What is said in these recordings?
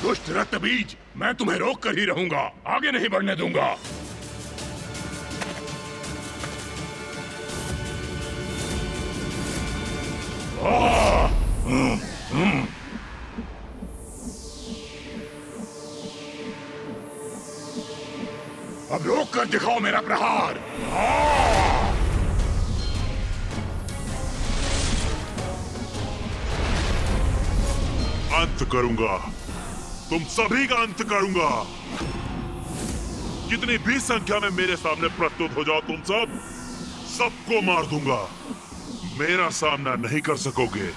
दुष्ट रक्त बीज, मैं तुम्हें रोक कर ही रहूंगा, आगे नहीं बढ़ने दूंगा। अब रोक कर दिखाओ मेरा प्रहार। अंत करूंगा, तुम सभी का अंत करूंगा। कितनी भी संख्या में मेरे सामने प्रस्तुत हो जाओ, तुम सबको मार दूंगा। मेरा सामना नहीं कर सकोगे।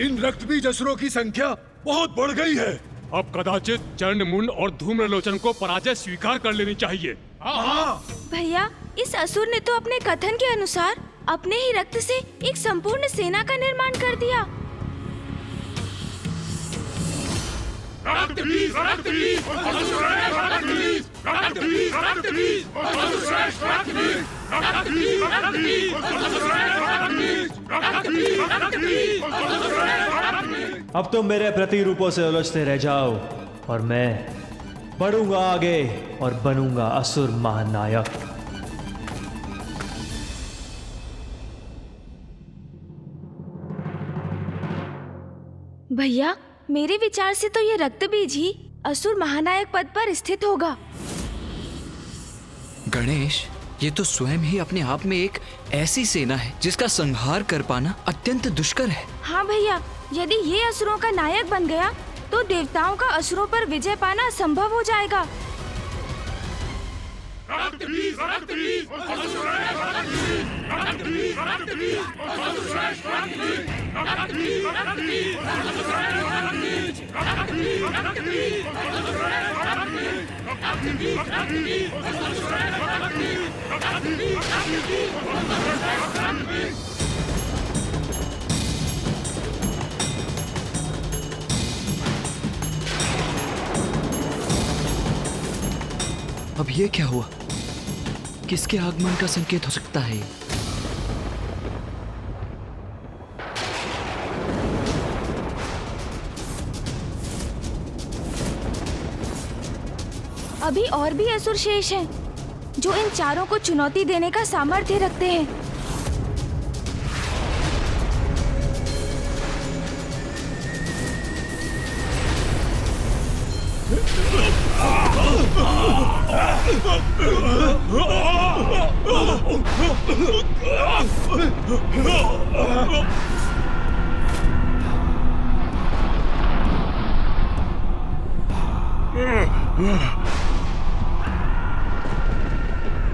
इन रक्तबीज असुरों की संख्या बहुत बढ़ गई है। अब कदाचित चंडमुंड और धूम्रलोचन को पराजय स्वीकार कर लेनी चाहिए। भैया, इस असुर ने तो अपने कथन के अनुसार अपने ही रक्त से एक संपूर्ण सेना का निर्माण कर दिया। अब तुम मेरे प्रतिरूपों से उलझते रह जाओ और मैं बढ़ूंगा आगे और बनूंगा असुर महानायक। भैया, मेरे विचार से तो ये रक्तबीज ही असुर महानायक पद पर स्थित होगा। गणेश, ये तो स्वयं ही अपने आप में एक ऐसी सेना है जिसका संहार कर पाना अत्यंत दुष्कर है। हाँ भैया, यदि ये असुरों का नायक बन गया तो देवताओं का असुरों पर विजय पाना असंभव हो जाएगा। अब ये क्या हुआ? किसके आगमन का संकेत हो सकता है? अभी और भी असुर शेष हैं, जो इन चारों को चुनौती देने का सामर्थ्य रखते हैं।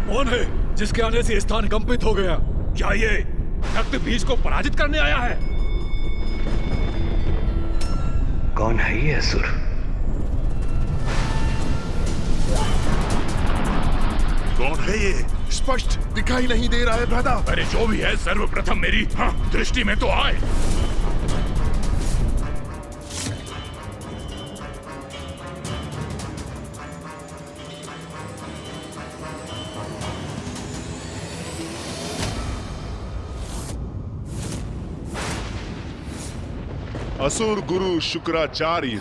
कौन है जिसके आने से स्थान कंपित हो गया? क्या ये रक्त बीज को पराजित करने आया है? कौन है ये असुर? कौन है ये? स्पष्ट दिखाई नहीं दे रहा है भ्राता। अरे जो भी है, सर्वप्रथम मेरी दृष्टि में तो आए। असुर गुरु शुक्राचार्य,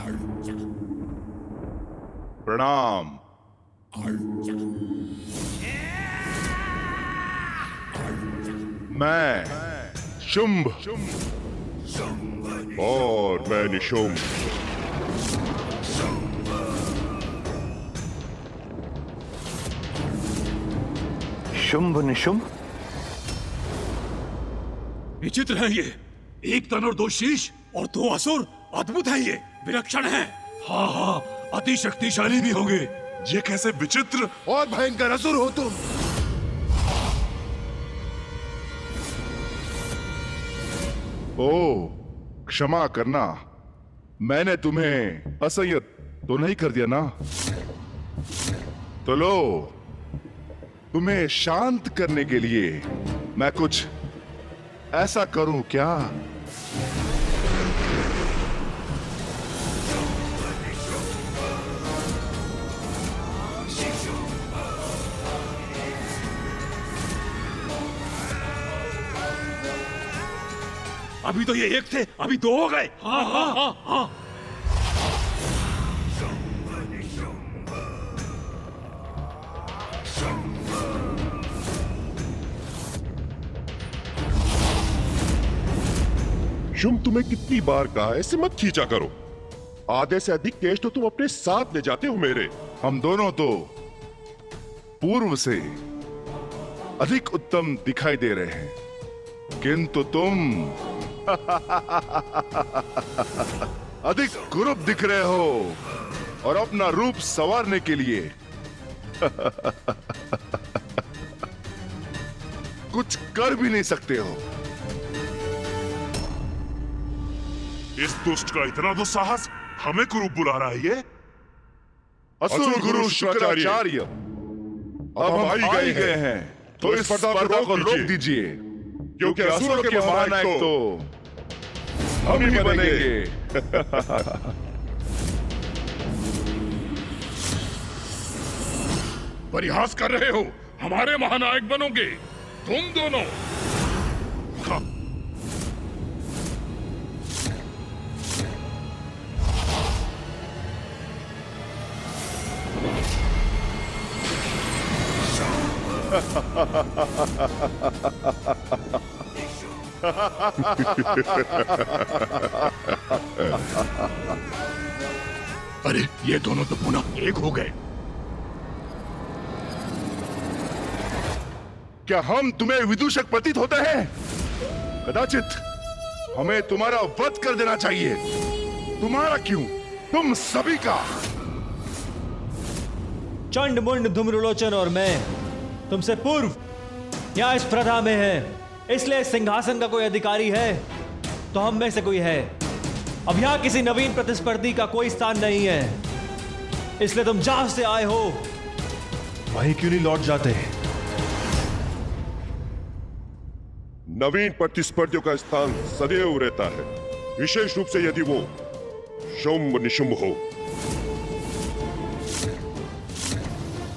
प्रणाम। मैं शुंभ और मैं निशुंभ। शुंभ निशुंभ? विचित्र है ये, एक तन और दो शीश और दो असुर। अद्भुत है ये, विलक्षण है। हाँ हाँ, अति शक्तिशाली भी होंगे। ये कैसे विचित्र और भयंकर असुर हो तुम। ओ, क्षमा करना, मैंने तुम्हें असह्यत तो नहीं कर दिया ना? तो लो, तुम्हें शांत करने के लिए मैं कुछ ऐसा करूं क्या? अभी तो ये एक थे, अभी दो हो गए। हाँ हाँ हाँ हाँ। शुंभ तुम्हें कितनी बार कहा है, ऐसे मत खींचा करो। आधे से अधिक केश तो तुम अपने साथ ले जाते हो मेरे। हम दोनों तो पूर्व से अधिक उत्तम दिखाई दे रहे हैं, किंतु तुम अधिक कुरूप दिख रहे हो और अपना रूप संवारने के लिए कुछ कर भी नहीं सकते हो। इस दुष्ट का इतना दुस्साहस, हमें कुरूप बुला रहा है ये। असुर गुरु शुक्राचार्य अब हम आ ही गए हैं, तो इस स्पर्धा को रोक दीजिए, क्योंकि असुरों के महानायक तो हम ही बनेंगे। परिहास कर रहे हो? हमारे महानायक बनोगे तुम दोनों? हाँ। अरे ये दोनों तो पुनः एक हो गए। क्या हम तुम्हें विदूषक प्रतीत होते हैं? कदाचित हमें तुम्हारा वध कर देना चाहिए। तुम्हारा क्यों, तुम सभी का। चंड मुंड धूम्रलोचन और मैं तुमसे पूर्व यहाँ इस प्रथा में है, इसलिए सिंहासन का कोई अधिकारी है तो हम में से कोई है। अब यहाँ किसी नवीन प्रतिस्पर्धी का कोई स्थान नहीं है, इसलिए तुम जहां से आए हो वहीं क्यों नहीं लौट जाते? नवीन प्रतिस्पर्धियों का स्थान सदैव रहता है, विशेष रूप से यदि वो शुंभ निशुंभ हो।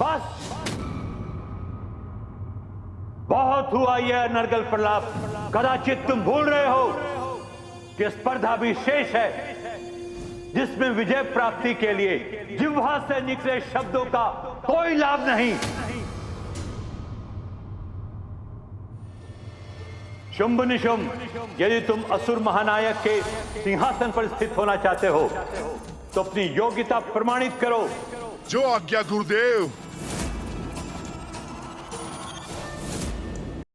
बस बहुत हुआ यह नरगल प्रलाप। कदाचित तुम भूल रहे हो कि स्पर्धा भी शेष है, जिसमें विजय प्राप्ति के लिए जिह्वा से निकले शब्दों का कोई लाभ नहीं। शुंभ निशुंभ, यदि तुम असुर महानायक के सिंहासन पर स्थित होना चाहते हो तो अपनी योग्यता प्रमाणित करो। जो आज्ञा गुरुदेव।